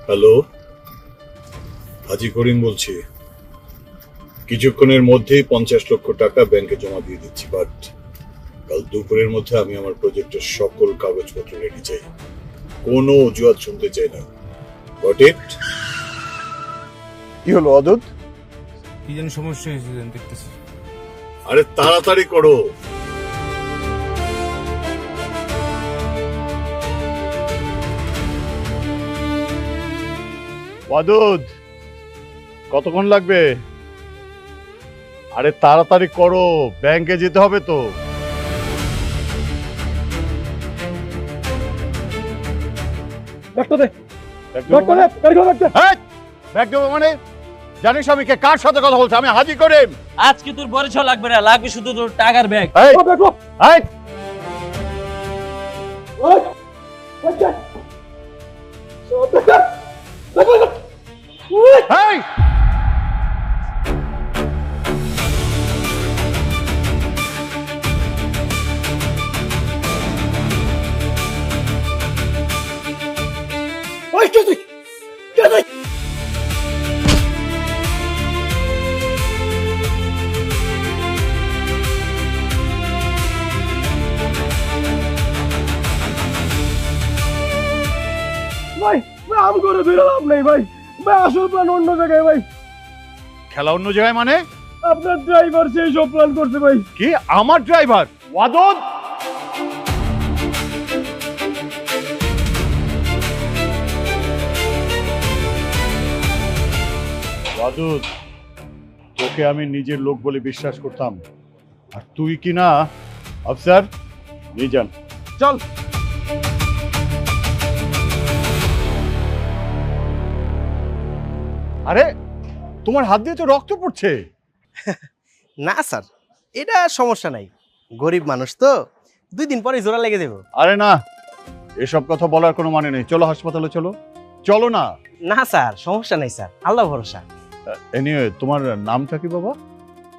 Hello, হাজি করিম বলছি। কিছুক্ষণের মধ্যেই 50 লক্ষ টাকা ব্যাংকে জমা দিয়ে দিচ্ছি, বাট কাল দুপুরের মধ্যে আমি আমার প্রজেক্টের সকল কাগজপত্র রেডি চাই। কোনো অজুহাত শুনতে চাই না। Got it? কি হলো অদূত? কি যেন সমস্যা হয়েছে দেখতেছি। আরে তাড়াতাড়ি করো। অদূত, কতক্ষণ লাগবে? আরে তাড়াতাড়ি করো, ব্যাংকে যেতে হবে তো। ব্যাগ দেবো মানে? জানিস আমি কার সাথে কথা বলছি? আমি হাজি করিম। আজকে তোর পরিচয় লাগবে না, লাগবে শুধু তোর টাকার ব্যাগ। এই, এই, এই! ভাই ভাই আম করে ধরে লাভ নেই ভাই। ভাই আসল প্ল্যান অন্য জায়গায় ভাই। খেলা অন্য জায়গায় মানে? আপনার ড্রাইভার সেই সব প্ল্যান করছে ভাই। কি আমার ড্রাইভার? ওয়াদুদ, ওয়াদুদ, তোকে আমি নিজের লোক বলে বিশ্বাস করতাম, আর তুই কি না আফসার? নিয়ে যান, চল। আরে তোমার হাত দিয়ে তো রক্ত পড়ছে। না স্যার, এটা সমস্যা নাই, গরিব মানুষ তো, 2 দিন পরে জোড়া লেগে দেবো। আরে না, এসব কথা বলার কোনো মানে নেই। চলো হাসপাতালে, চলো। চলো না। না স্যার, সমস্যা নাই স্যার, আল্লাহ ভরসা। এনিওয়ে, তোমার নামটা কি বাবা?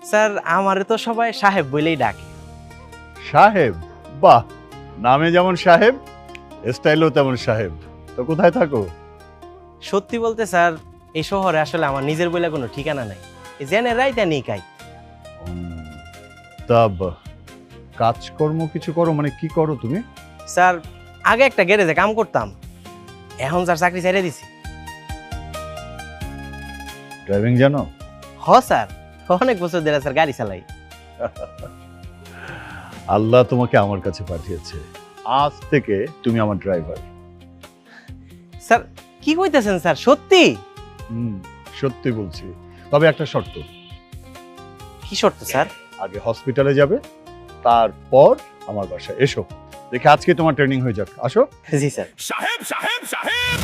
স্যার আমারে তো সবাই সাহেব বলেই ডাকে। সাহেব? বাহ, নামে যেমন সাহেব, স্টাইলও তেমন সাহেব। তো কোথায় থাকো? সত্যি বলতে স্যার, এই শহরে আসলে আমার নিজের বলে কোনো ঠিকানা নাই, জেনে রাইতে নেই কাই। তা কাজকর্ম কিছু করো মানে কি করো তুমি? স্যার আগে একটা গ্যারেজে কাম করতাম, এখন স্যার চাকরি ছেড়ে দিছি। ড্রাইভিং জানো? হ স্যার, অনেক বছর ধরে স্যার গাড়ি চালাই। আল্লাহ তোমাকে আমার কাছে পাঠিয়েছে, আজ থেকে তুমি আমার ড্রাইভার। স্যার কি কইতেছেন স্যার, সত্যি? সত্যি বলছি, তবে একটা শর্ত। কি শর্ত স্যার? আগে হসপিটালে যাবে, তারপর আমার বাসায় এসো। দেখে আজকে তোমার ট্রেনিং হয়ে যাক। আসো। জি স্যার। সাহেব সাহেব সাহেব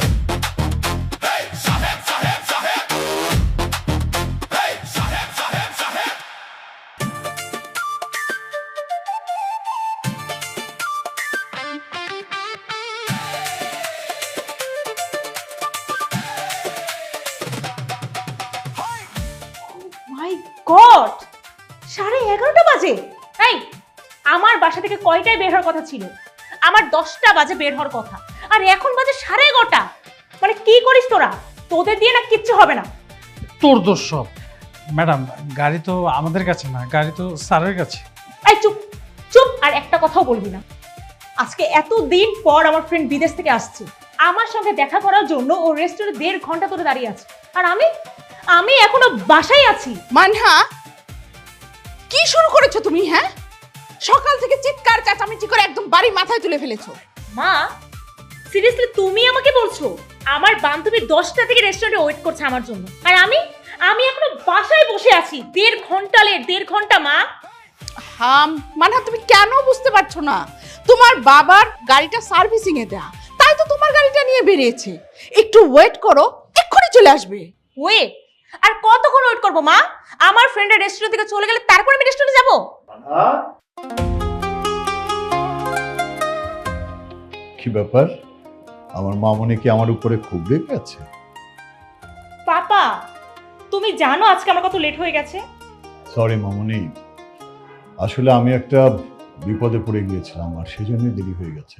মাই গড, 11:30 বাজে। এই, আমার বাসা থেকে কয়টায় বের হওয়ার কথা ছিল? আমার 10টা বাজে বের হওয়ার কথা, আর এখন বাজে 11:30। মানে কি করিস তোরা? তোদের দিয়ে না কিচ্ছু হবে না। তোর দোষ সব। ম্যাডাম, গাড়ি তো আমাদের কাছে না, গাড়ি তো স্যারের কাছে। এই চুপ চুপ, আর একটা কথাও বলবি না। আজকে এতদিন পর আমার ফ্রেন্ড বিদেশ থেকে আসছে, আমার সঙ্গে দেখা করার জন্য ও রেস্টুরেন্টে 1.5 ঘন্টা ধরে দাঁড়িয়ে আছে, আর আমি এখনো বাসায় আছি। মানহা, কি শুরু করেছো তুমি? হ্যাঁ, সকাল থেকে চিৎকার চেঁচামেচি করে একদম বাড়ি মাথায় তুলে ফেলেছো। মা, সিরিয়াসলি তুমি আমাকে বলছো? আমার বান্ধবী 10টা থেকে রেস্টুরেন্টে ওয়েট করছে আমার জন্য, আর আমি এখনো বাসায় বসে আছি। 1.5 ঘন্টা লেট, 1.5 ঘন্টা মা। হাম, মানহা তুমি কেন বুঝতে পারছো না? তোমার বাবার গাড়িটা সার্ভিসিং এ দেয়া, তাই তো তোমার গাড়িটা নিয়ে বেরিয়েছে। একটু ওয়েট করো, এক্ষুনি চলে আসবে। ওয়েট? আর কতক্ষণ ওয়েট করবো মা? আমার ফ্রেন্ডের রেস্টুরেন্ট থেকে চলে গেলে তারপর আমি রেস্টুরেন্টে যাবো? কি ব্যাপার, আমার মামনি কি আমার উপরে খুব রেগে আছে? পাপা, তুমি জানো আজকে আমার কত লেট হয়ে গেছে? সরি মামনি, আসলে আমি একটা বিপদে পড়ে গিয়েছিলাম, আর সেজন্যই দেরি হয়ে গেছে।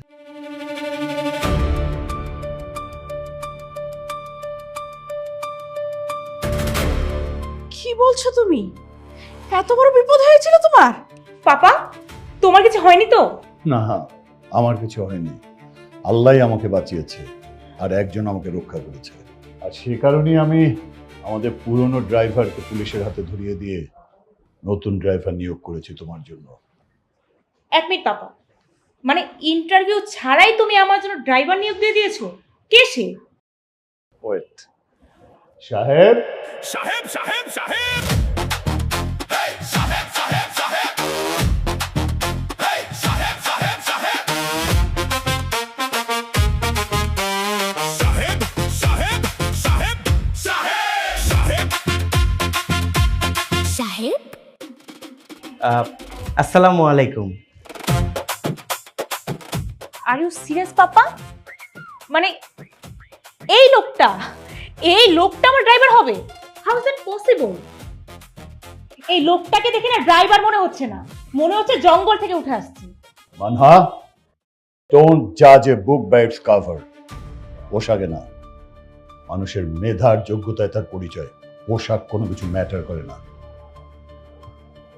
বলছো তুমি? এত বড় বিপদ হয়েছিল তোমার? পাপা, তোমার কিছু হয়নি তো? না, আমার কিছু হয়নি। আল্লাহই আমাকে বাঁচিয়েছে আর একজন আমাকে রক্ষা করেছে। আর সে কারণেই আমি আমাদের পুরনো ড্রাইভারকে পুলিশের হাতে ধরিয়ে দিয়ে নতুন ড্রাইভার নিয়োগ করেছি তোমার জন্য। এক মিনিট পাপা, মানে ইন্টারভিউ ছাড়াই তুমি আমার জন্য ড্রাইভার নিয়োগ দিয়ে দিয়েছো? কে সে? ওয়েট, সাহেব। সাহেব সাহেব সাহেব এই সাহেব সাহেব সাহেব এই সাহেব সাহেব সাহেব সাহেব সাহেব সাহেব সাহেব সাহেব আসসালামু আলাইকুম। আর ইউ সিরিয়াস পাপা? মানে এই লোকটা আমার ড্রাইভার হবে? How is that possible? এই লোকটাকে দেখে না ড্রাইভার মনে হচ্ছে না, মনে হচ্ছে জঙ্গল থেকে উঠে আসছে। মানহা, ডোন্ট জাজ এ বুক বাই ইটস কভার। পোশাকে না, মানুষের মেধার যোগ্যতায় তার পরিচয়। পোশাক কোনো কিছু ম্যাটার করে না।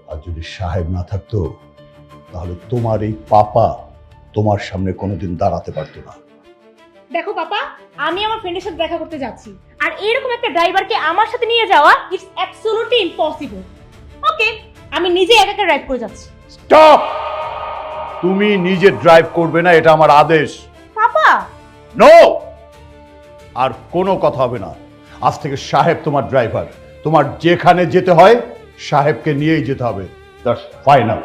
আর যদি সাহেব না থাকতো তাহলে তোমার এই পাপা তোমার সামনে কোনোদিন দাঁড়াতে পারতো না। দেখো পাপা, আমি আমার ফ্রেন্ডের সাথে দেখা করতে যাচ্ছি, আর এরকম একটা ড্রাইভারকে আমার সাথে নিয়ে যাওয়া ইটস অ্যাবসলিউটলি ইম্পসিবল। ওকে, আমি নিজে একা একা ড্রাইভ করে যাচ্ছি। স্টপ! তুমি নিজে ড্রাইভ করবে না, এটা আমার আদেশ। পাপা, নো! আর কোনো কথা হবে না। আজ থেকে সাহেব তোমার ড্রাইভার। তোমার যেখানে যেতে হয় সাহেবকে নিয়েই যেতে হবে। That's final.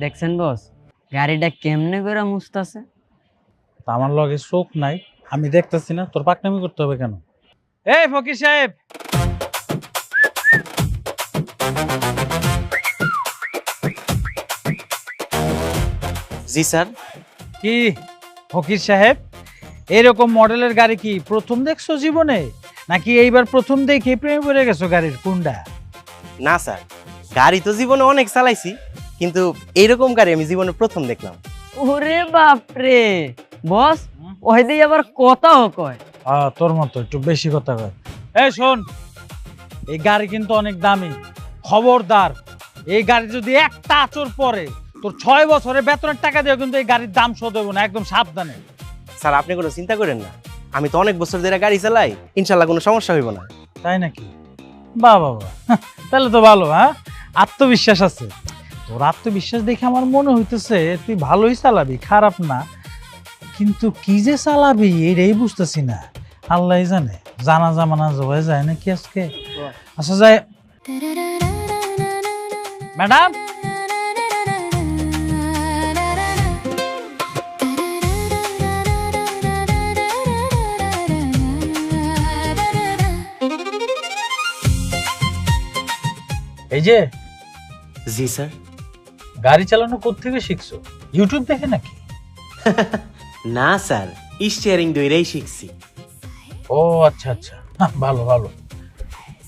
দেখছেন বস, গাড়িটা কেমনে করে মুছতাছে? আমার লগে চোখ নাই, আমি দেখতেছি না, তোর পাকনামি করতে হবে কেন? এই ফকির সাহেব, জি স্যার। কি ফকির সাহেব, এরকম মডেলের গাড়ি কি প্রথম দেখছো জীবনে, নাকি এইবার প্রথম দেখে প্রেমে পড়ে গেছো গাড়ির কুন্ডা? না স্যার, গাড়ি তো জীবনে অনেক চালাইছি, কিন্তু এইরকম গাড়ি আমি জীবনে প্রথম দেখলাম। ওরে বাপরে বস, ওই দিয়ে আবার কথাও কয়। তোর মতো একটু বেশি কথা কয়। এই শোন, এই গাড়ি কিন্তু অনেক দামি, খবরদার এই গাড়ি যদি একটা আঁচড় পরে তোর 6 বছরের বেতনের টাকা দিয়ে কিন্তু এই গাড়ির দাম শোধ হবে না, একদম সাবধানে। স্যার আপনি কোনো চিন্তা করেন না, আমি তো অনেক বছর ধরে গাড়ি চালাই, ইনশাল্লাহ কোনো সমস্যা হইব না। তাই নাকি? বাহ বাহ বাহ, তাহলে তো ভালো। হ্যাঁ, আত্মবিশ্বাস আছে তোর। আত্মবিশ্বাস দেখে আমার মনে হইতেছে তুই ভালোই চালাবি, খারাপ না। কিন্তু কি যে চালাবি এটাই বুঝতেছি না, আল্লাহ জানে। জানা জামানা জবাই যায় নাকি আজকে? আচ্ছা যায়। ম্যাডাম, এই যে। জি স্যার। গাড়ি চালানো কোত্থেকে শিখছো? ইউটিউব দেখে নাকি? না স্যার, স্টিয়ারিং ধরেই শিখছি। ও আচ্ছা আচ্ছা, ভালো ভালো।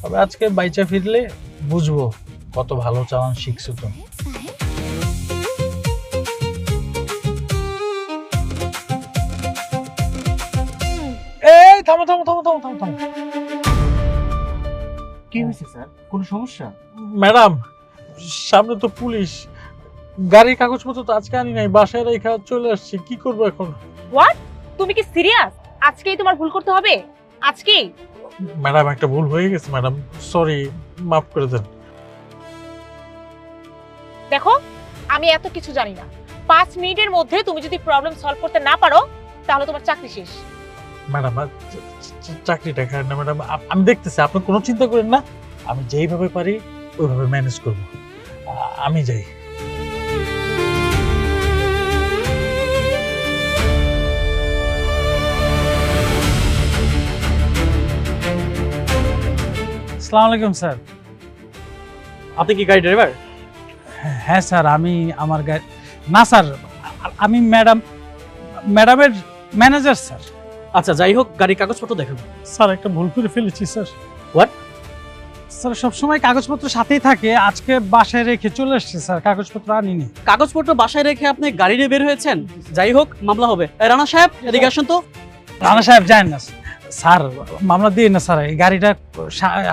তবে আজকে বাইচা ফিরলে বুঝবো কত ভালো চালান শিখছো তুমি। এই থামো থামো থামো থামো থামো থামো। কি হয়েছে স্যার, কোনো সমস্যা? ম্যাডাম, সামনে তো পুলিশ, গাড়ির কাগজপত্র তো আজকে আনি নাই, বাসায় রেখে চলে আসছি, কি করবো এখন? হোয়াট? তুমি কি সিরিয়াস? আজকেই তোমার ভুল করতে হবে? আজকেই? ম্যাডাম একটা ভুল হয়ে গেছে ম্যাডাম, সরি, মাফ করে দেন। দেখো, আমি এত কিছু জানি না। 5 মিনিটের মধ্যে তুমি যদি প্রবলেম সলভ করতে না পারো তাহলে তোমার চাকরি শেষ। ম্যাডাম চাকরিটা খায় না ম্যাডাম, আমি দেখতেছি, আপনি কোনো চিন্তা করেন না, আমি যেইভাবে পারি ওইভাবে ম্যানেজ করব। আমি যাই। আসসালামু আলাইকুম স্যার। আপনি কি গাড়ি ড্রাইভার? হ্যাঁ স্যার, আমি আমার গাড়ি না স্যার, আমি ম্যাডামের ম্যানেজার স্যার। আচ্ছা, যাই হোক, গাড়ির কাগজপত্র দেখাবো। স্যার একটা ভুল করে ফেলেছি স্যার। হোয়াট? স্যার সবসময় কাগজপত্র সাথেই থাকে, আজকে বাসায় রেখে চলে এসেছে স্যার, কাগজপত্র আনিনি। কাগজপত্র বাসায় রেখে আপনি গাড়ি নিয়ে বের হয়েছেন? যাই হোক, মামলা হবে। রানা সাহেব, এদিকে আসুন তো। রানা সাহেব জানেন না স্যার, মামলা দিয়ে না স্যার, এই গাড়িটা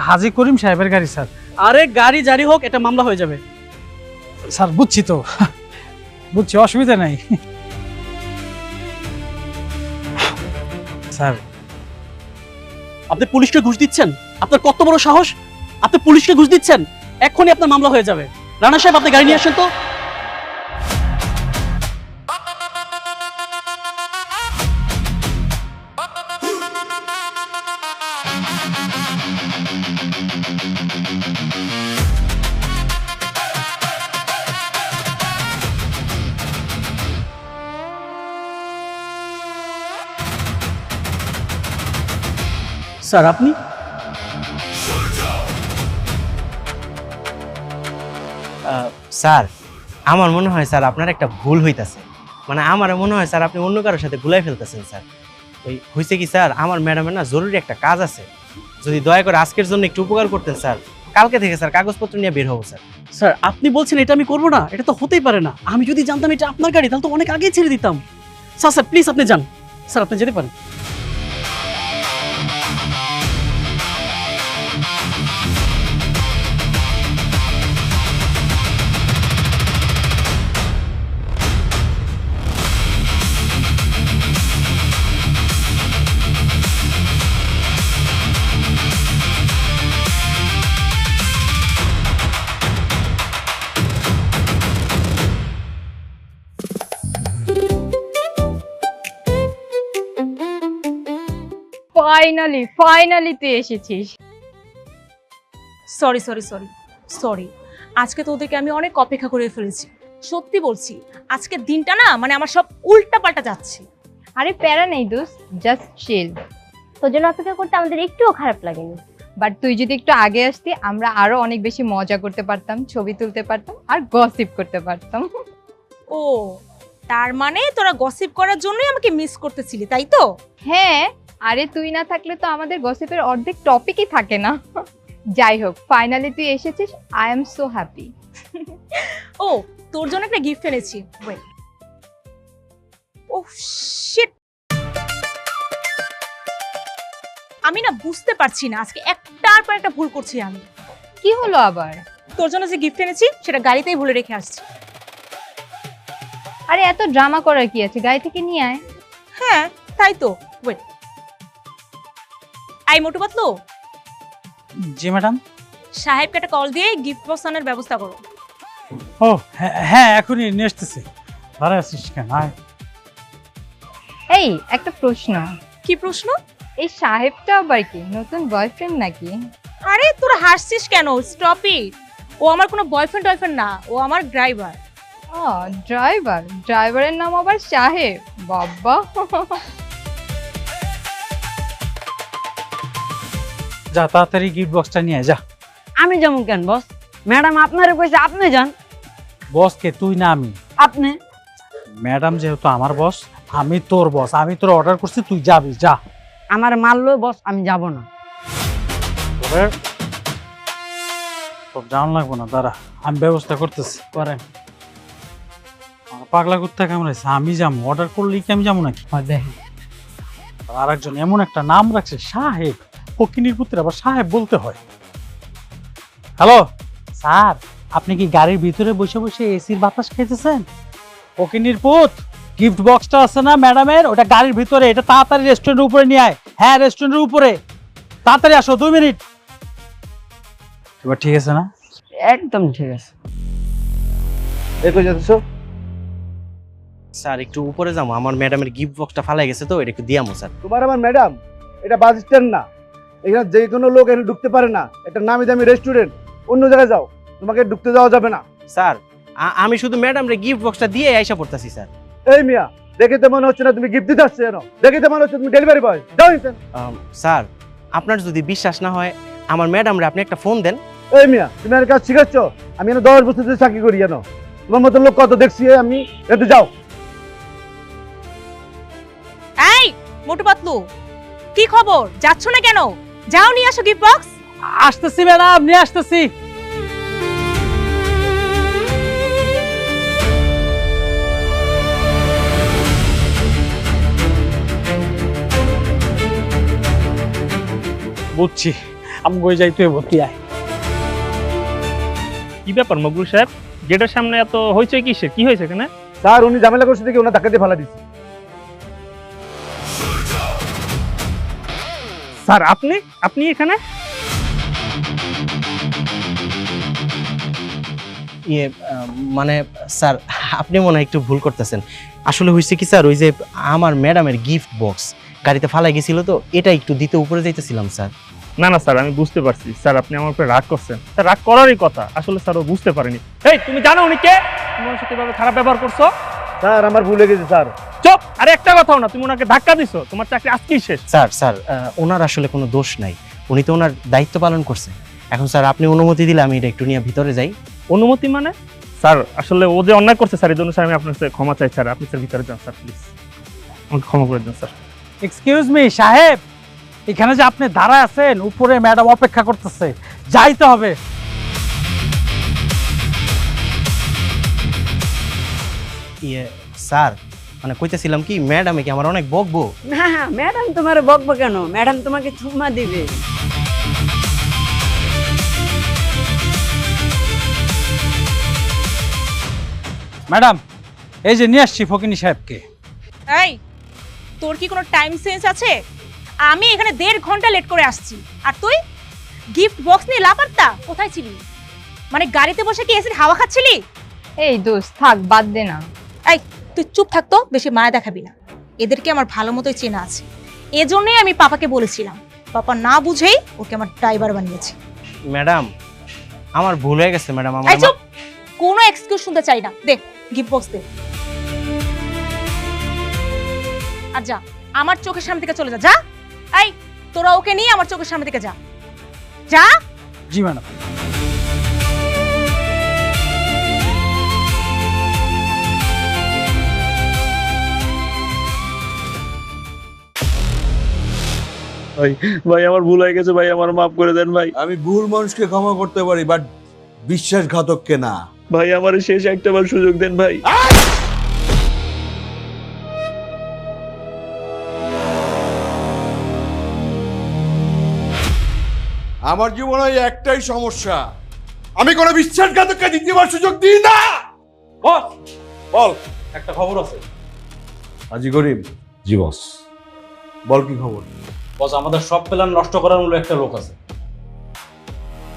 হাজী করিম সাহেবের গাড়ি স্যার। আরে গাড়ি জারি হোক, এটা মামলা হয়ে যাবে। স্যার বুঝছি তো, বুঝছি, অসুবিধা নাই স্যার। আপনি পুলিশকে ঘুষ দিচ্ছেন? আপনার কত বড় সাহস, আপনি পুলিশকে ঘুষ দিচ্ছেন? এক্ষুনি আপনার মামলা হয়ে যাবে। রানা সাহেব, আপনি গাড়ি নিয়ে আসেন তো। স্যার আপনি? স্যার আমার মনে হয় স্যার আপনার একটা ভুল হইতাছে, মানে আমার মনে হয় স্যার আপনি অন্য কারোর সাথে গুলাই ফেলতেছেন স্যার। ওই হয়েছে কি স্যার, আমার ম্যাডামের না জরুরি একটা কাজ আছে, যদি দয়া করে আজকের জন্য একটু উপকার করতেন স্যার, কালকে থেকে স্যার কাগজপত্র নিয়ে বের হবো স্যার। স্যার আপনি বলছেন এটা আমি করবো না? এটা তো হতেই পারে না। আমি যদি জানতাম এটা আপনার গাড়ি, তাহলে তো অনেক আগেই ছেড়ে দিতাম। স্যার স্যার প্লিজ আপনি যান, স্যার আপনি যেতে পারেন। ফাইনালি তুই এসেছিস। সরি সরি সরি সরি, আজকে তোদেরকে আমি অনেক অপেক্ষা করে ফেলেছি। সত্যি বলছি, আজকের দিনটা না মানে আমার সব উল্টা পাল্টা যাচ্ছে। আরে প্যারা নেই দোস্ত, জাস্ট চিল। তোর জন্য অপেক্ষা করতে আমাদের একটুও খারাপ লাগেনি। বাট তুই যদি একটু আগে আসতি, আমরা আরো অনেক বেশি মজা করতে পারতাম, ছবি তুলতে পারতাম আর গসিপ করতে পারতাম। ও, তার মানে তোরা গসিপ করার জন্যই আমাকে মিস করতেছিলি, তাই তো? হ্যাঁ, আরে তুই না থাকলে তো আমাদের গসিপের অর্ধেক টপিকই থাকে না। যাই হোক, ফাইনালি তুই এসেছিস, আই এম সো হ্যাপি। ও, তোর জন্য একটা গিফট এনেছি, ওয়েট। ও শিট, আমি না বুঝতে পারছি না, আজকে একটার পর একটা ভুল করছি আমি। কি হলো আবার? তোর জন্য যে গিফট এনেছি সেটা গাড়িতেই ভুলে রেখে আসছি। আরে এত ড্রামা করার কি আছে, গাড়ি থেকে নিয়ে আয়। হ্যাঁ তাই তো, ওয়েট। আই মোটু পাতলু। জি ম্যাডাম। সাহেবকে একটা কল দিয়ে গিফট বক্স আনার ব্যবস্থা করো। ও হ্যাঁ, এখনই নিয়ে আসতেছি। দাঁড়ায় আছিস কেন? আয়। এই একটা প্রশ্ন। কি প্রশ্ন? এই সাহেবটা আবার কি নতুন বয়ফ্রেন্ড নাকি? আরে তোরা হাসছিস কেন? Stop it. ও আমার কোনো বয়ফ্রেন্ড না, ও আমার ড্রাইভার। ও ড্রাইভার? ড্রাইভারের নাম আবার সাহেব? বাবা। যা তাড়াতাড়ি গিফট বক্সটা নিয়ে আয়, যা। আমি যেমন কেন বস? ম্যাডাম আপনারে কইছে আপনি যান। বস কে, তুই না আমি? আপনি। ম্যাডাম যেহেতু আমার বস, আমি তোর বস, আমি তোর অর্ডার করছি, তুই যাবি, যা। আমার মারলো বস, আমি যাব না। তোর জান লাগবো না, দাঁড়া আমি ব্যবস্থা করতেছি। করেন। পাগলা কুত্তা কামড়াইছে, আমি যাবো? অর্ডার করলেই কি আমি যাবো নাকি? দেখেন আর একজন এমন একটা নাম রাখছে সাহেব, ফকিনীর পুত্র আবার সাহেব বলতে হয়। হ্যালো স্যার, আপনি কি গাড়ির ভিতরে বসে বসে এসির বাতাস খাইতেছেন? ফকিনীর পুত, গিফট বক্সটা আছে না ম্যাডামের, ওটা গাড়ির ভিতরে, এটা তাড়াতাড়ি রেস্টুরেন্টের উপরে নিয়ে আয়। হ্যাঁ, রেস্টুরেন্টের উপরে তাড়াতাড়ি আসো, 2 মিনিট। এবার ঠিক আছে না? একদম ঠিক আছে। স্যার একটু উপরে যাবো, আমার ম্যাডামের গিফট বক্সটা ফালাই গেছে তো, এটা একটু দিয়ামো স্যার। তোমার আমার ম্যাডাম, এটা বাস স্ট্যান্ড না, এখানে যে কোনো লোক এখানে ঢুকতে পারে না, এটা নামি দামি রেস্টুরেন্ট, অন্য জায়গায় যাও, তোমাকে ঢুকতে দেওয়া যাবে না। স্যার আমি শুধু ম্যাডামের গিফট বক্সটা দিয়ে আইসা পড়তাছি স্যার। এই মিয়া, দেখে তো মনে হচ্ছে না তুমি গিফট দিতে আসছো, কেন দেখে তো মনে হচ্ছে তুমি ডেলিভারি বয়। যাও নিতেন। স্যার আপনার যদি বিশ্বাস না হয়, আমার ম্যাডামরে আপনি একটা ফোন দেন। এই মিয়া, তুমি আর কাজ শিখাচ্ছ? আমি এখানে 10 বছর ধরে চাকরি করি, জানো তোমার মতো লোক কত দেখছি আমি। এতে যাও। এই মোটু পাতলু, কি খবর? যাচ্ছ না কেন? যাও নিয়ে আসো গিফট বক্স। আসতেছি ম্যাডাম, নিয়ে আসতেছি। বুঝছি, আমি বই যাই, তুই ভর্তি আয়। কি ব্যাপার মকবুল সাহেব, গেটের সামনে এত হইচই কিসের? কি হয়েছে এখানে? স্যার উনি ঝামেলা করছে দেখে ওনার ধাক্কা দিয়ে ফালা দিচ্ছে। স্যার আপনি আপনি এখানে? মানে স্যার, আপনি মনে হয় একটু ভুল করতেছেন। আসলে হয়েছে কি স্যার, ওই যে আমার ম্যাডামের গিফট বক্স গাড়িতে ফালাই গেছিল, তো এটা একটু দিতে উপরে যাইতেছিলাম স্যার। না না স্যার, আমি বুঝতে পারছি স্যার, আপনি আমার উপরে রাগ করছেন। স্যার রাগ করারই কথা, আসলে স্যার ও বুঝতে পারেনি। এই তুমি জানো উনি কে? তুমি ওর সাথে এভাবে খারাপ ব্যবহার করছো। স্যার আমার ভুল হয়ে গেছে স্যার। চুপ! আরে একটা কথাও না, তুমি ওনাকে ধাক্কা দিছো, তোমার চাকরি আজকেই শেষ। স্যার স্যার ওনার আসলে কোনো দোষ নাই, উনি তো ওনার দায়িত্ব পালন করছে। এখন স্যার আপনি অনুমতি দিলে আমি এটা একটু নিয়ে ভিতরে যাই। অনুমতি মানে? স্যার আসলে ও যে অন্যায় করছে স্যার, এই জন্য স্যার আমি আপনার কাছে ক্ষমা চাই স্যার। আপনি স্যার ভিতরে যান স্যার, প্লিজ আমাকে ক্ষমা করে দিন স্যার। এক্সকিউজ মি সাহেব, এখানে যে আপনি দাঁড়ায় আছেন, উপরে ম্যাডাম অপেক্ষা করতেছে, যাইতে হবে। স্যার মানে কইতেছিলাম কি, ম্যাডামে কি আমার অনেক বকবো? না ম্যাডাম তোমার বকবো কেন, ম্যাডাম তোমাকে চুম্মা দিবে। ম্যাডাম এই যে নিয়ে আসছি ফকিনী সাহেবকে। এই, তোর কি কোনো টাইম সেন্স আছে? আমি এখানে 1.5 ঘন্টা লেট করে আসছি, আর তুই গিফট বক্স নিয়ে লাপাত্তা। কোথায় ছিলি? মানে গাড়িতে বসে কি এসির হাওয়া খাচ্ছিলি? এই দোস্ত থাক, বাদ দে না। এই তুই চুপ থাকতো, বেশি মায়া দেখাবি না। এদেরকে আমার ভালো মতোই চেনা আছে, এজন্যই আমি পাপাকে বলেছিলাম। পাপা না বুঝেই ওকে আমার ড্রাইভার বানিয়েছে। ম্যাডাম আমার ভুল হয়ে গেছে ম্যাডাম। এই চুপ! কোনো এক্সকিউজ শুনতে চাই না, দে গিফট বক্স দে। আর যা, আমার চোখের সামনে থেকে চলে যা। যা, এই তোরা ওকে নিয়ে আমার চোখের সামনে থেকে যা। যা। জি ম্যাডাম। ভাই ভাই আমার ভুল হয়ে গেছে ভাই, আমার মাফ করে দেন ভাই। আমি ভুল মানুষকে ক্ষমা করতে পারি, বাট বিশ্বাসঘাতককে না। ভাই আমার শেষ একটাবার সুযোগ দেন ভাই। আমার জীবনে একটাই সমস্যা, আমি কোনো বিশ্বাসঘাতককে দ্বিতীয়বার সুযোগ দিই না। বস বল। একটা খবর আছে। আজি গরিব। জি বস। বল কি খবর? বস আমাদের সব প্ল্যান নষ্ট করার মূল্য একটা লোক আছে।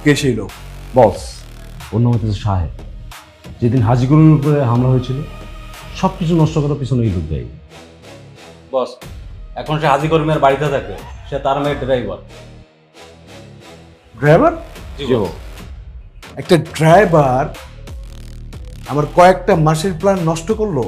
কে সেই লোক? বস অন্য হইতেছে সাহেব। যেদিন হাজিগুরুর উপরে হামলা হয়েছিল সবকিছু নষ্ট করার পিছনে এই লোক দেয়। বস এখন সে হাজি কর্মীর বাড়িতে থাকে, সে তার মেয়ের ড্রাইভার। ড্রাইভার? জি বস। একটা ড্রাইভার আমার কয়েকটা মাসের প্ল্যান নষ্ট করলো।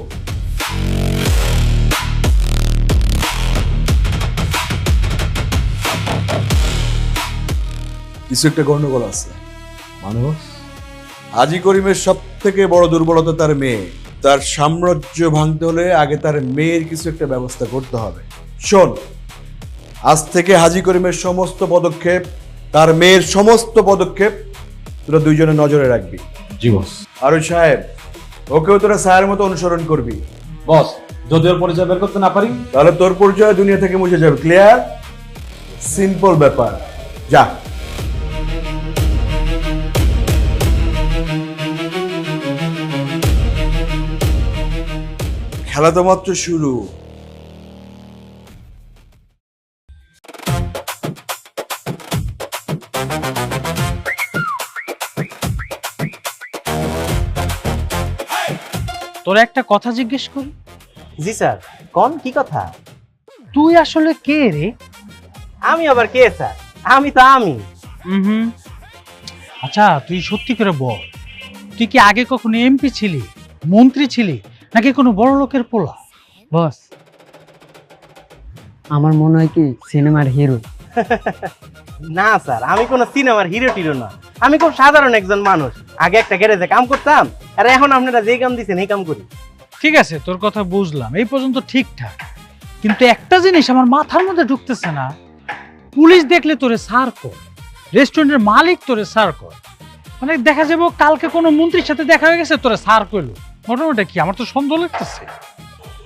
কিছু একটা গন্ডগোল আছে। মানে বস? হাজি করিমের সব থেকে বড় দুর্বলতা তার মেয়ে। তার সাম্রাজ্য ভাঙতে হলে আগে তার মেয়ের কিছু একটা ব্যবস্থা করতে হবে। শোন, আজ থেকে হাজি করিমের সমস্ত পদক্ষেপ, তার মেয়ের সমস্ত পদক্ষেপ তোরা দুইজনে নজরে রাখবি। জি বস। আর ওই সাহেব, ওকেও তোরা স্যারের মতো অনুসরণ করবি। বস যদি ওর পরিচয় বের করতে না পারি তাহলে তোর পরিচয় দুনিয়া থেকে মুছে যাবে। ক্লিয়ার? সিম্পল ব্যাপার। যা। খেলা তো মাত্র শুরু। তোর একটা কথা জিজ্ঞেস করি? জি স্যার, কোন কি কথা? তুই আসলে কে রে? আমি আবার কে স্যার? আমি তো আমি। আচ্ছা তুই সত্যি করে বল, তুই কি আগে কখনো এমপি ছিলি, মন্ত্রী ছিলি, নাকি কোনো বড় লোকের পোলা? বস আমার মনে হয় কি সিনেমার হিরো। না স্যার, আমি কোনো সিনেমার হিরো টিরো না। আমি খুব সাধারণ একজন মানুষ। আগে একটা গ্যারেজে কাম করতাম, আর এখন আপনারা যে কাম দিচ্ছেন এই কাম করি। ঠিক আছে, তোর কথা বুঝলাম, এই পর্যন্ত ঠিকঠাক। কিন্তু একটা জিনিস আমার মাথার মধ্যে ঢুকতেছে না, পুলিশ দেখলে তোরে সার কর, রেস্টুরেন্টের মালিক তোরে স্যার কর, মানে দেখা যাবো কালকে কোনো মন্ত্রীর সাথে দেখা হয়ে গেছে তোরে স্যার কইলো, ঘটনাটা কি? আমার তো সন্দেহ লাগতেছে।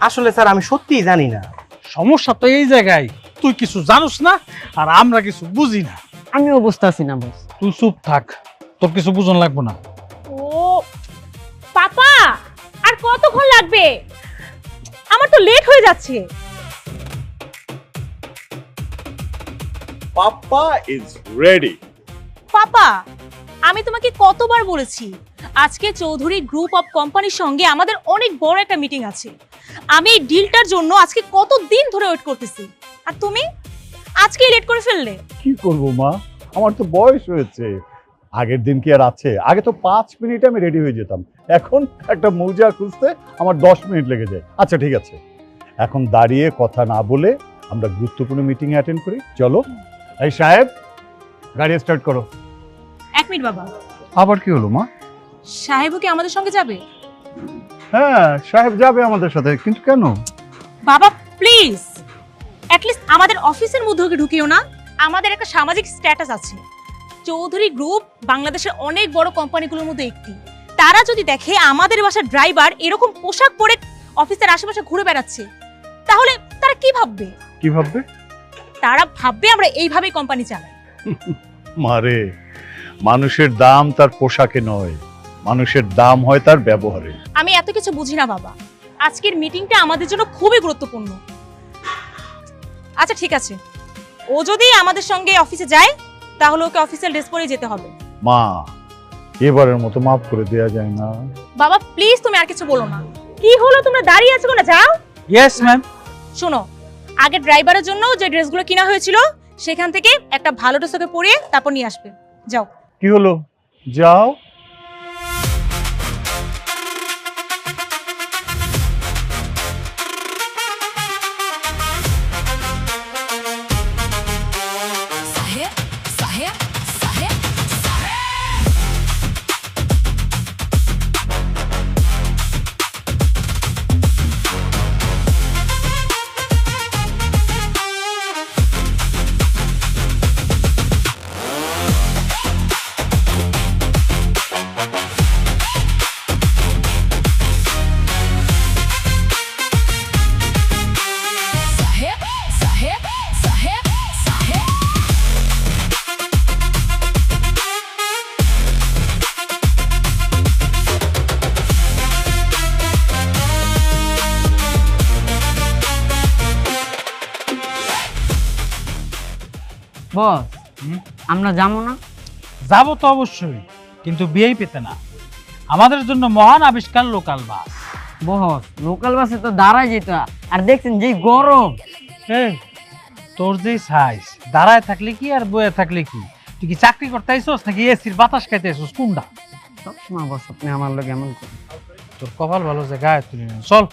আসলে স্যার আমি সত্যিই জানি না। সমস্যা তো এই জায়গায়, তুই কিছু জানোস না আর আমরা কিছু বুঝি না। আমিও বুঝতে পারছি না বস। তুই চুপ থাক, তোর কিছু বুঝন লাগবো না। ও পাপা, আর কতক্ষণ লাগবে? আমার তো লেট হয়ে যাচ্ছে। পাপ্পা ইজ রেডি। পাপা, আমি তোমাকে কতবার বলেছি আজকে চৌধুরী গ্রুপ অফ কোম্পানির সঙ্গে আমাদের অনেক বড় একটা মিটিং আছে। আমি এই ডিলটার জন্য আজকে কতদিন ধরে ওয়েট করতেছি, আর তুমি আজকেই লেট করে ফেললে। কি করব মা, আমার তো বয়স হয়েছে। আগের দিন কি আর আছে? আগে তো 5 মিনিটে আমি রেডি হয়ে যেতাম, এখন একটা মৌজা খুঁজতে আমার 10 মিনিট লেগে যায়। আচ্ছা ঠিক আছে, এখন দাঁড়িয়ে কথা না বলে আমরা গুরুত্বপূর্ণ মিটিং অ্যাটেন্ড করি। চলো। এই সাহেব, গাড়ি স্টার্ট করো। 1 মিনিট বাবা। আবার কি হলো মা? সাহেবও কি আমাদের সঙ্গে যাবে? হ্যাঁ, সাহেব যাবে আমাদের সাথে, কিন্তু কেন? বাবা প্লিজ, অ্যাটলিস্ট আমাদের অফিসের মধ্যে ওকে ঢুকিও না। আমাদের একটা সামাজিক স্ট্যাটাস আছে। চৌধুরী গ্রুপ বাংলাদেশের অনেক বড় কোম্পানিগুলোর মধ্যে একটি। তারা যদি দেখে আমাদের বাসার ড্রাইভার এরকম পোশাক পরে অফিসের আশেপাশে ঘুরে বেড়াচ্ছে, তাহলে তারা কি ভাববে? কি ভাববে? তারা ভাববে আমরা এইভাবেই কোম্পানি চালাই। মারে, মানুষের দাম তার পোশাকে নয়, মানুষের দাম হয় তার ব্যবহারে। আমি এত কিছু বুঝি না বাবা, আজকের মিটিংটা আমাদের জন্য খুবই গুরুত্বপূর্ণ। আচ্ছা ঠিক আছে, ও যদি আমাদের সঙ্গে অফিসে যায় তাহলে ওকে অফিসিয়াল ড্রেস পরে যেতে হবে। মা, এবারের মতো মাফ করে দেয়া যায় না? বাবা প্লিজ, তুমি আর কিছু বলো না। কি হলো, তোমরা দাঁড়িয়ে আছো না? যাও। Yes ma'am. শোনো, আগে ড্রাইভারের জন্য যে ড্রেসগুলো কিনা হয়েছিল সেখান থেকে একটা ভালো ড্রেস ওকে পরিয়ে তারপর নিয়ে আসবে। যাও। কি হলো, যাও। বস, আমরা যাবো না? যাবো তো অবশ্যই, কিন্তু বিয়েই পেতে না। আমাদের জন্য মহান আবিষ্কার লোকাল বাস। বস, লোকাল বাসে তো দাঁড়ায় যেত, আর দেখছেন যে গরম। তোর যে সাইজ, দাঁড়ায় থাকলে কি আর বয়ে থাকলে কি? তুই কি চাকরি করতে আইছস নাকি এসির বাতাস খাইতে আইছস? কোনটা? সবসময় বস আপনি আমার লোক এমন করে। তোর কপাল ভালো যে গায়ে তুলি না। চল।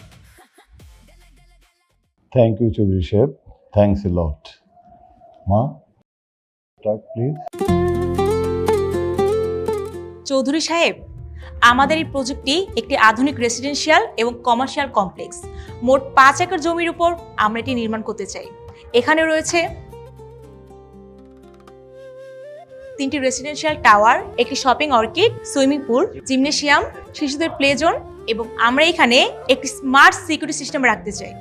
থ্যাংক ইউ চৌধুরী সাহেব, থ্যাংকস এ লট। মা, স্টার্ট প্লিজ। চৌধুরী সাহেব, আমাদের এই প্রজেক্টটি একটি আধুনিক রেসিডেন্সিয়াল এবং কমার্শিয়াল কমপ্লেক্স। মোট 5 একর জমির উপর আমরা এটি নির্মাণ করতে চাই। এখানে রয়েছে 3টি রেসিডেন্সিয়াল টাওয়ার, একটি shopping orchid, swimming pool, gymnasium, শিশুদের প্লে জোন, এবং আমরা এখানে একটি স্মার্ট সিকিউরিটি সিস্টেম রাখতে চাই।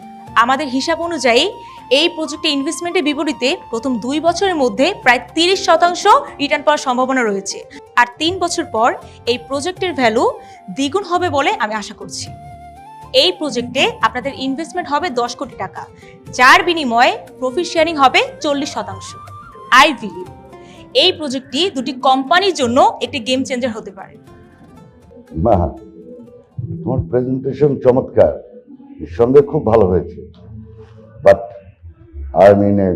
আমাদের হিসাব অনুযায়ী এই প্রজেক্টে ইনভেস্টমেন্টের বিপরীতে প্রথম 2 বছরের মধ্যে প্রায় 30% রিটার্ন পাওয়ার সম্ভাবনা রয়েছে, আর 3 বছর পর এই প্রজেক্টের ভ্যালু দ্বিগুণ হবে বলে আমি আশা করছি। এই প্রজেক্টে আপনাদের ইনভেস্টমেন্ট হবে 10 কোটি টাকা, যার বিনিময়ে প্রফিট শেয়ারিং হবে 40%। আই বিলিভ এই প্রজেক্টটি দুটি কোম্পানির জন্য একটি গেম চেঞ্জার হতে পারে। মা, তোমার প্রেজেন্টেশন চমৎকার, নিঃসন্দেহে খুব ভালো হয়েছে, but I am in a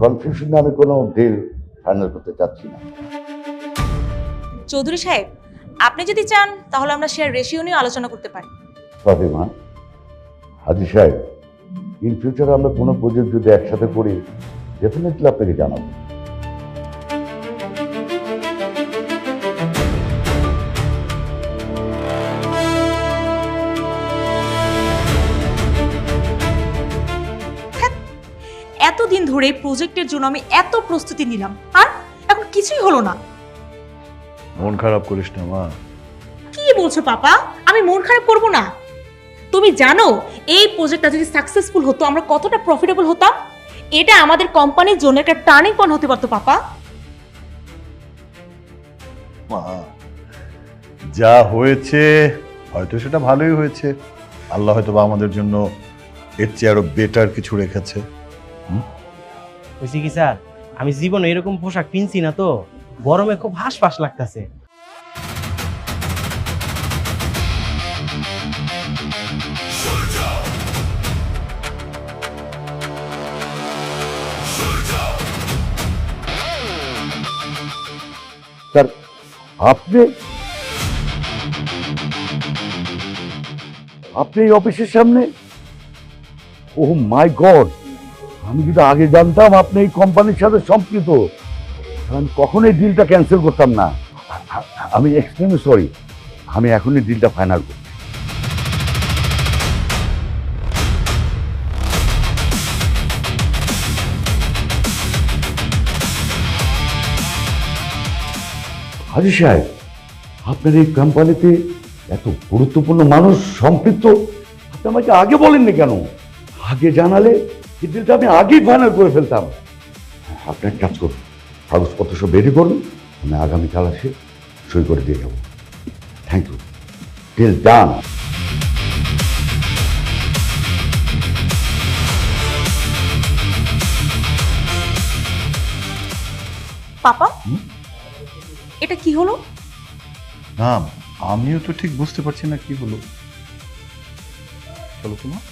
কনফিউশনে আমি কোনো ডিল ফাইনাল করতে চাচ্ছি না। চৌধুরী সাহেব, আপনি যদি চান তাহলে আমরা শেয়ার রেশিও নিয়ে আলোচনা করতে পারি। তবে মা, হাজি সাহেব, ইন ফিউচার আমরা কোনো প্রজেক্ট যদি একসাথে করি, ডেফিনেটলি আপনাকে জানাবো। এত এতদিন ধরে প্রজেক্টের জন্য আমি এত প্রস্তুতি নিলাম, আর এখন কিছুই হলো না। মন খারাপ করিস না মা। কি বলছো পাপা? আমি মন খারাপ করব না? তুমি জানো এই প্রজেক্টটা যদি সাকসেসফুল হতো আমরা কতটা প্রফিটেবল হতাম। এটা আমাদের কোম্পানির জন্য একটা টার্নিং পয়েন্ট হতে পারতো পাপা। মা, যা হয়েছে হয়তো সেটা ভালোই হয়েছে। আল্লাহ হয়তো বা আমাদের জন্য এর চেয়ে আরো বেটার কিছু রেখেছে। হয়েছে কি স্যার, আমি জীবনে এরকম পোশাক কিনছি না, তো গরমে খুব হাঁসফাঁস লাগতেছে। স্যার আপনি আপনি এই অফিসের সামনে? ও মাই গড, আমি যদি আগে জানতাম আপনি এই কোম্পানির সাথে সম্পৃক্ত, আমি কখনোই ডিলটা ক্যান্সেল করতাম না। আমি এক্সট্রিমলি সরি, আমি এখনই ডিলটা ফাইনাল করব। হাজি সাহেব, আপনার এই কোম্পানিতে এত গুরুত্বপূর্ণ মানুষ সম্পৃক্ত, আপনি আমাকে আগে বলেননি কেন? আগে জানালে এই ডিলটা আমি আগেই ফাইনাল করে ফেলতাম। আপনি এক কাজ করুন, কাগজপত্র সব রেডি করুন, আমি আগামীকাল আসে সই করে দিয়ে যাবো। Thank you, deal done. Papa এটা কি হলো? না, আমিও তো ঠিক বুঝতে পারছি না কি হলো। চলো তোমার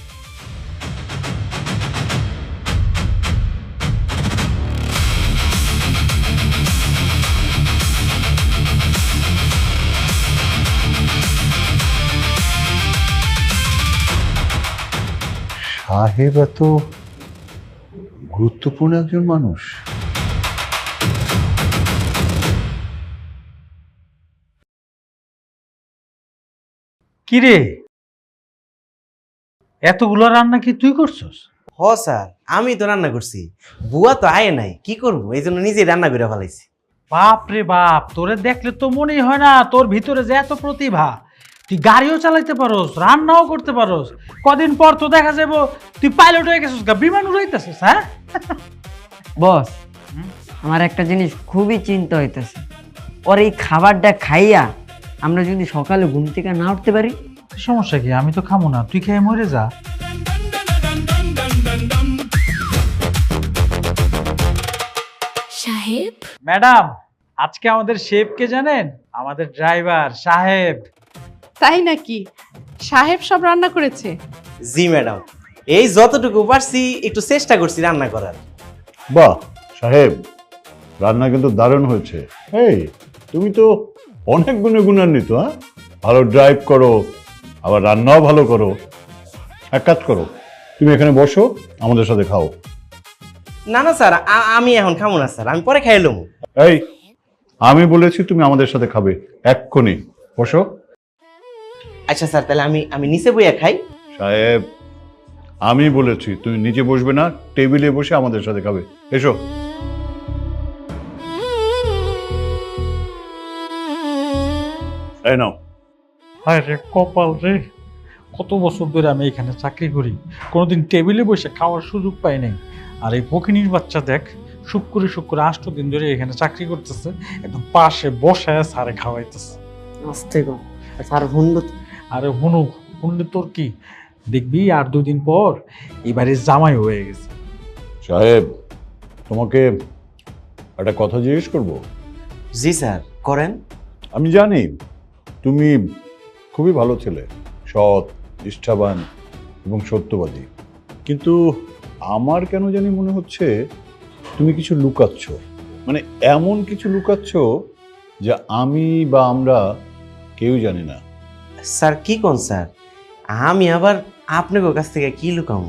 সাহেব এত গুরুত্বপূর্ণ একজন মানুষ। কিরে, এতগুলো রান্না কি তুই করছস? হ স্যার, আমি তো রান্না করছি, বুয়া তো আয় নাই, কি করবো, এই জন্য নিজেই রান্না করে ফেলাইছি। বাপ রে বাপ, তোরে দেখলে তো মনেই হয় না তোর ভিতরে যে এত প্রতিভা। তুই গাড়িও চালাইতে পারোস, রান্নাও করতে পারোস। কদিন পর তো দেখা যাবো তুই পাইলট হয়ে গেছিস, বিমান উড়াইতেছিস। হ্যাঁ বস, আমার একটা জিনিস খুবই চিন্তা হইতেছে। ওর এই খাবারটা খাইয়া আমরা যদি সকালে ঘুম থেকে না উঠতে পারি? সমস্যা কি? আমি তো খামো না, তুই খেয়ে মরে যা। সাহেব, ম্যাডাম, আজকে আমাদের শেফ কে জানেন? আমাদের ড্রাইভার সাহেব। তাই নাকি? সাহেব সব রান্না করেছে? জি ম্যাডাম, এই যতটুকু পারছি একটু চেষ্টা করছি রান্না করার। বাহ সাহেব, রান্না কিন্তু দারুণ হয়েছে। এই তুমি তো অনেক গুণে গুণান্বিত। হ্যাঁ, ভালো ড্রাইভ করো, আবার রান্নাও ভালো করো। এক কাজ করো, তুমি এখানে বসো, আমাদের সাথে খাও। না না স্যার, আমি এখন খাবো না স্যার, আমি পরে খাই এলাম। এই, আমি বলেছি তুমি আমাদের সাথে খাবে, এক্ষুনি বসো। আচ্ছা স্যার, তাহলে আমি নিচে বইয়া খাই। সাহেব, আমি বলেছি তুমি নিচে বসবে না, টেবিলে বসে আমাদের সাথে খাবে। এসো। এই নাও। হায় রে কপাল রে, কত বছর ধরে আমি এখানে চাকরি করি, কোনোদিন টেবিলে বসে খাওয়ার সুযোগ পাই নাই। আর এই ফকিনীর বাচ্চা দেখ, শুক্রে 8 দিন ধরে এখানে চাকরি করতেছে, একদম পাশে বসায় সারে খাওয়াইতেছে। আস্তে গো, স্যার হুন্ডু। আরে হুনুক হুন্ডে তোর কি, দেখবি আর 2 দিন পর এবারে জামাই হয়ে গেছে। সাহেব, তোমাকে একটা কথা জিজ্ঞেস করব? জি স্যার, করেন। আমি জানি তুমি খুবই ভালো ছেলে, সৎ, নিষ্ঠাবান এবং সত্যবাদী, কিন্তু আমার কেন জানি মনে হচ্ছে তুমি কিছু লুকাচ্ছ। মানে এমন কিছু লুকাচ্ছ যে আমি বা আমরা কেউ জানি না। স্যার কি কোন স্যার, আমি আবার আপনাদের কাছ থেকে কি লুকাবো?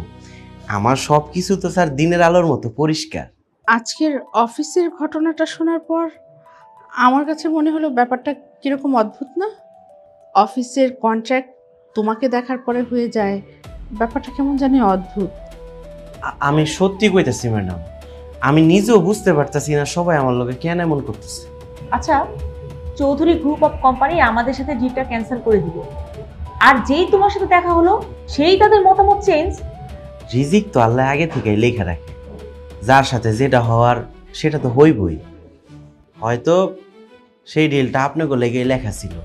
আমার সব কিছু তো স্যার দিনের আলোর মতো পরিষ্কার। আজকের অফিসের ঘটনাটা শোনার পর আমার কাছে মনে হলো ব্যাপারটা কিরকম অদ্ভুত না? অফিসের কন্ট্রাক্ট তোমাকে দেখার পরে হয়ে যায়, ব্যাপারটা কেমন জানি অদ্ভুত। আমি সত্যি কইতেছি ম্যাডাম, আমি নিজেও বুঝতে পারতেছি না সবাই আমার লোকে কেন এমন করতেছে। আচ্ছা, চৌধুরী গ্রুপ অফ কোম্পানি আমাদের সাথে ডিলটা ক্যান্সেল করে দিল, আর যেই তোমার সাথে দেখা হলো সেই তাদের মতামত চেঞ্জ। রিজিক তো আল্লাহ আগে থেকেই লেখা রাখে, যার সাথে যেটা হওয়ার সেটা তো হইবই। হয়তো সেই ডিলটা আপনাকে লেগে লেখা ছিল,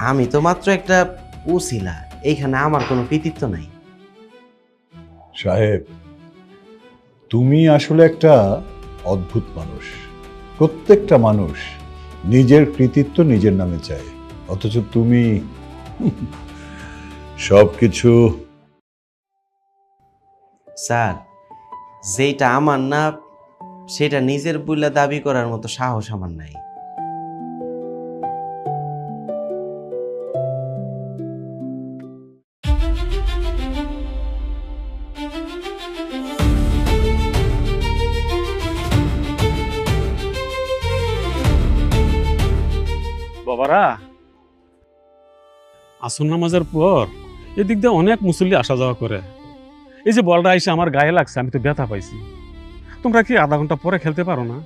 আমি তো মাত্র একটা উছিলা, এইখানে আমার কোনো কৃতিত্ব নাই। সাহেব, তুমি আসলে একটা অদ্ভুত মানুষ। প্রত্যেকটা মানুষ নিজের কৃতিত্ব নিজের নামে চায়, অথচ তুমি সবকিছু। স্যার, যেটা আমার না সেটা নিজের বইলা দাবি করার মতো সাহস আমার নাই। বাবারা, আসর নামাজের পর এদিক দিয়ে অনেক মুসল্লি আসা যাওয়া করে। এই যে বলটা এসে আমার গায়ে লাগছে, আমি তো ব্যথা পাইছি। তোমরা কি আধা ঘন্টা পরে খেলতে পারো না?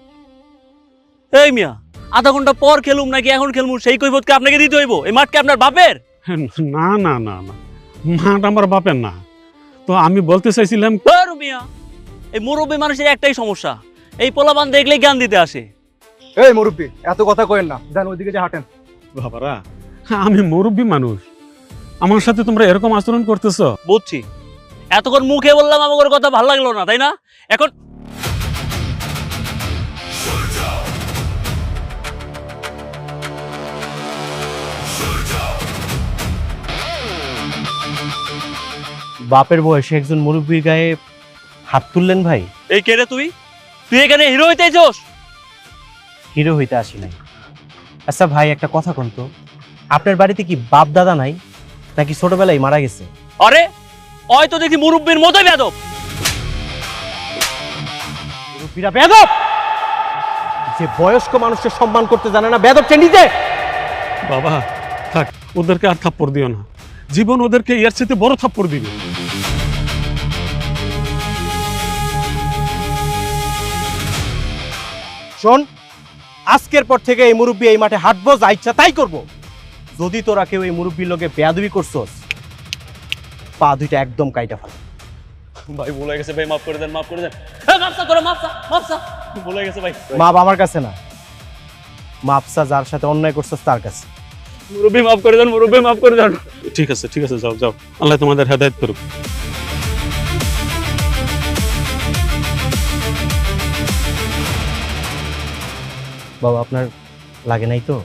এই মিয়া, আধা ঘন্টা পর খেলুম নাকি এখন খেলমু সেই কৈফিয়ত কি আপনাকে দিতে হইব? এই মাঠ কি আপনার বাপের? না না না না, মাঠ আমার বাপের না। তো আমি বলতে চাইছিলাম, মিয়া, এই মুরব্বী মানুষের একটাই সমস্যা, এই পোলাপান দেখলেই জ্ঞান দিতে আসে। এই মুরব্বী, এত কথা কইেন না, যান ওইদিকে যে হাঁটেন। বাবারা, আমি মুরব্বী মানুষ, আমার সাথে তোমরা এরকম আচরণ করতেছো? বুঝছি, এতক্ষণ মুখে বললাম আমার কথা ভালো লাগলো না, তাই না? এখন বাপের বয়সে একজন মুরব্বীর গায়ে হাত তুললেন ভাই? এই কে রে তুই? তুই এখানে হিরো হইতে আইছস? হিরো হইতে আসি নাই। আচ্ছা ভাই, একটা কথা কোন তো, আপনার বাড়িতে কি বাপ দাদা নাই নাকি ছোটবেলায় মারা গেছে? আরে ওই তো দেখি মুরব্বীর মতোই বেয়াদব। মুরব্বীরা বেয়াদব? যে বয়স্ক মানুষের সম্মান করতে জানে না, বেয়াদব চেন্ডিতে। বাবা থাক, ওদেরকে আর থাপ্পড় দিও না, জীবন ওদেরকে এর চেয়ে বড় থাপ্পড় দিবে। শোন, আজকের পর থেকে এই মুরব্বী এই মাঠে হাঁটবো, যা ইচ্ছা তাই করবো। যদি তোরা কেউ এই মুরব্বীর লোকে বেয়াদবি করছস, পা দুইটা একদম কাইটা ফেল। ভাই ভুলে গেছে ভাই, মাফ করে দেন, মাফ করে দেন। এই মাফসা করো, মাফসা মাফসা, ভুলে গেছে ভাই। মাপ আমার কাছে না, মাপসা যার সাথে অন্যায় করছস তার কাছে। মুরব্বী মাফ করে দেন, মুরব্বী মাফ করে দেন। ঠিক আছে ঠিক আছে, যাও যাও, আল্লাহ তোমাদের হেদায়েত করুক। বাবা, আপনার লাগে নাই তো?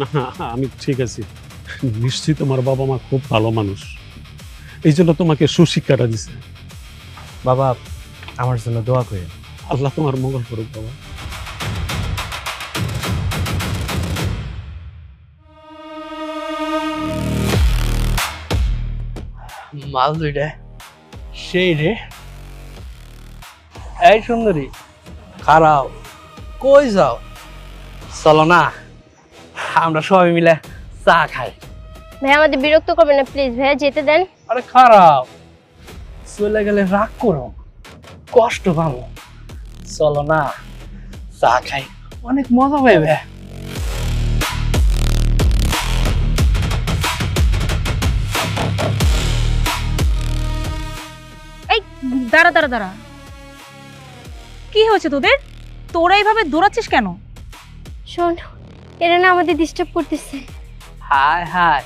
না, আমি ঠিক আছি। নিশ্চয়ই তোমার বাবা মা খুব ভালো মানুষ, এই জন্য তোমাকে সুশিক্ষাটা দিছে। বাবা, আমার জন্য দোয়া করে। আল্লাহ তোমার মঙ্গল করুক বাবা। মাল দুইটা সেই রে। এই সুন্দরী, খারাপ, কই যাও? চলো না, আমরা সবাই মিলে চা খাই। ভাই আমাদের বিরক্ত করবেন না প্লিজ, ভাইয়া যেতে দেন। আরে খারাপ, চলে গেলে রাগ করো, কষ্ট পাবো। চলো না, চা খাই, অনেক মজা পাইবে। এই দাঁড়া দাঁড়া দাঁড়া, কি হয়েছে তোদের? তোরা এইভাবে দৌড়াচ্ছিস কেন? শোন, এরা না আমাদের ডিস্টার্ব করতেছে। হায় হায়,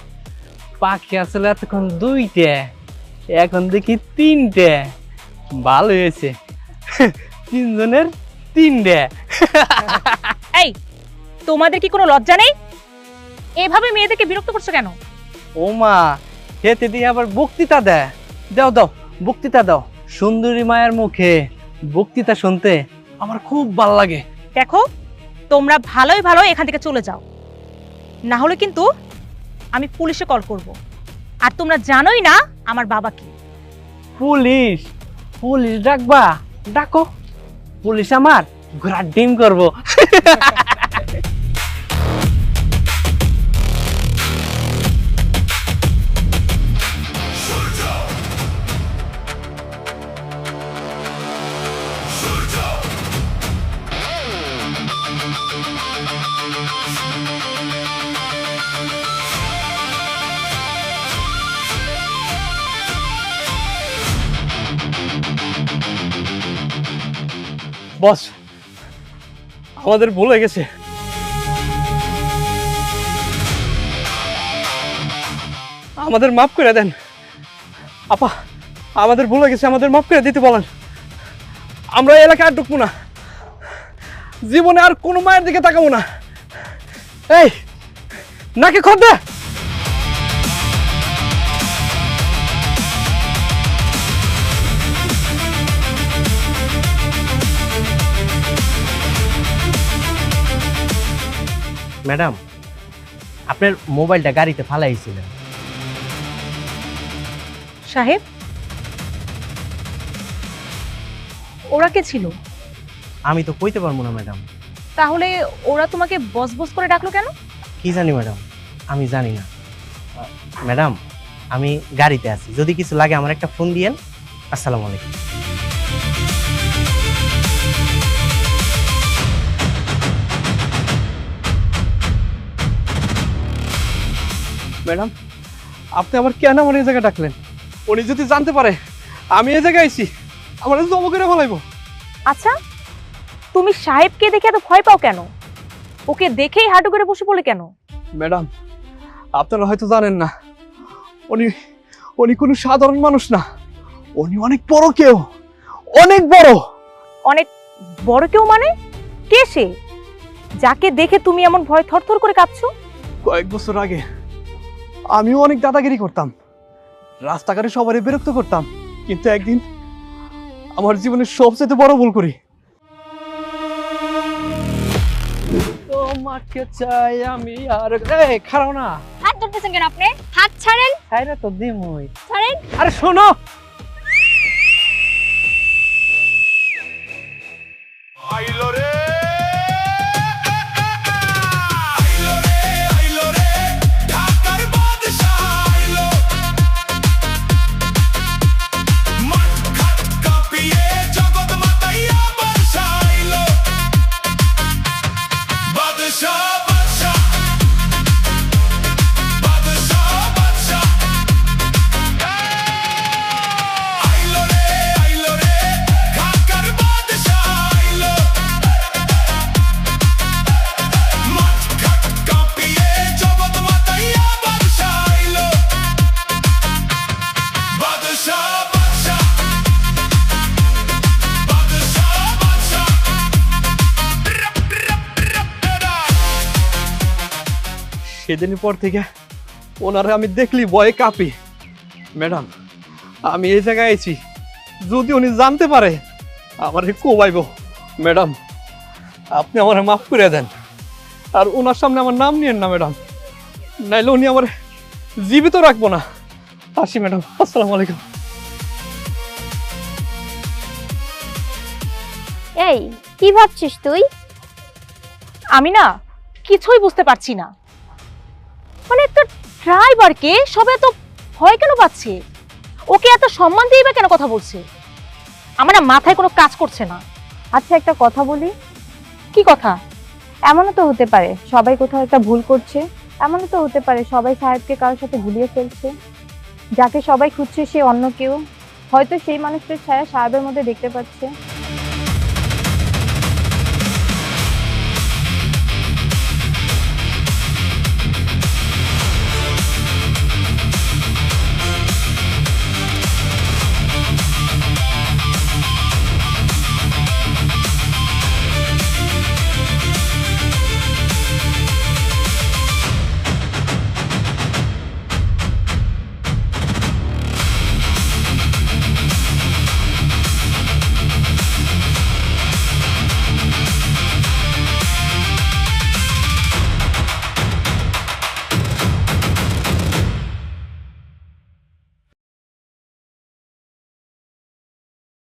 পাখি আসলে এতক্ষণ দুইটে, এখন দেখি তিনটে। ভালো হয়েছে, তিনজনের তিনটে। এই, তোমাদের কি কোনো লজ্জা নেই? এভাবে মেয়েদেরকে বিরক্ত করছো কেন? ও মা, খেতে দিয়ে আবার বক্তৃতা দেয়। দাও দাও, বক্তৃতা দাও। সুন্দরী মায়ের মুখে বক্তৃতা শুনতে আমার খুব ভালো লাগে। দেখো, তোমরা ভালোই ভালো এখান থেকে চলে যাও, না হলে কিন্তু আমি পুলিশে কল করব। আর তোমরা জানোই না আমার বাবা কি। পুলিশ? পুলিশ ডাকবা? ডাকো, পুলিশ আমার ঘোড়ার ডিম করবো। বস আমাদের ভুল হয়ে গেছে। আমাদের মাফ করে দেন আপা, আমাদের ভুল হয়ে গেছে, আমাদের মাফ করে দিতে বলেন। আমরা এই এলাকায় আর ঢুকবো না, জীবনে আর কোনো মায়ের দিকে তাকাবো না। এই নাকি খদ দে। ম্যাডাম, আপনার মোবাইলটা গাড়িতে ফালাইছিলেন। সাহেব, ওরা কে ছিল? আমি তো কইতে পারবো না ম্যাডাম। তাহলে ওরা তোমাকে বস বস করে ডাকলো কেন? কি জানি ম্যাডাম, আমি জানি না। ম্যাডাম, আমি গাড়িতে আছি, যদি কিছু লাগে আমার একটা ফোন দিয়েন। আসসালামু আলাইকুম। ম্যাডাম, আপনি আবার কেন আমার এই জায়গায় ডাকলেন? উনি যদি জানতে পারে আমি এই জায়গায় আইছি, আমার জমা করে ফেলাইবো। আচ্ছা, তুমি সাহেবকে দেখে এত ভয় পাও কেন? ওকে দেখেই হাঁটু করে বসে পড়লে কেন? ম্যাডাম, আপনারা হয়তো জানেন না, উনি উনি কোনো সাধারণ মানুষ না, উনি অনেক বড় কেউ, অনেক বড়। অনেক বড় কেউ মানে? কে সে, যাকে দেখে তুমি এমন ভয় থরথর করে কাঁপছো? কয়েক বছর আগে আমিও অনেক দাদাগিরি করতাম, রাস্তাঘাটে সবারই বিরক্ত করতাম, কিন্তু একদিন আমার জীবনের সবচেয়ে বড় ভুল করি। তোমাকে চাই আমি আর খারাও না। হাত ধরতেছেন কেন আপনি? হাত ছাড়েন। ছাইরা তো দিমই। ছাড়েন। আরে শোনো, আইলো রে ঢাকার বাদশা আইলো, মাঠ ঘাট কাঁপিয়ে জগৎ মাতাইয়া বাদশা আইলো, বাদশা বাদশা বাদশা বাদশা আইলো রে ঢাকার বাদশা আইলো, মাঠ ঘাট কাঁপিয়ে জগৎ মাতাইয়া বাদশা আইলো, বাদশা বাদশা বাদশা বাদশা। সেদিনের পর থেকে ওনারা আমি দেখলি ভয়ে কাঁপি। ম্যাডাম, আমি এই জায়গায় আইছি, যদি উনি জানতে পারে আমার কোবাইব। ম্যাডাম, আপনি আমার মাফ করে দেন, আর ওনার সামনে আমার নাম নিয়েন না ম্যাডাম, নাইলে উনি আমার জীবিত রাখবো না। আসি ম্যাডাম, আসসালামু আলাইকুম। এই কি ভাবছিস তুই? আমি না কিছুই বুঝতে পারছি না, মানে একটা ড্রাইভারকে সবাই এত ভয় কেন পাচ্ছে? ওকে এত সম্মান দিয়ে বা কেন কথা বলছে? আমার না মাথায় কোনো কাজ করছে না। আচ্ছা একটা কথা বলি। কি কথা? এমনও তো হতে পারে সবাই কোথাও একটা ভুল করছে, এমনও তো হতে পারে সবাই সাহেবকে কারোর সাথে গুলিয়ে ফেলছে, যাকে সবাই খুঁজছে সে অন্য কেউ, হয়তো সেই মানুষটার ছায়া সাহেবের মধ্যে দেখতে পাচ্ছে।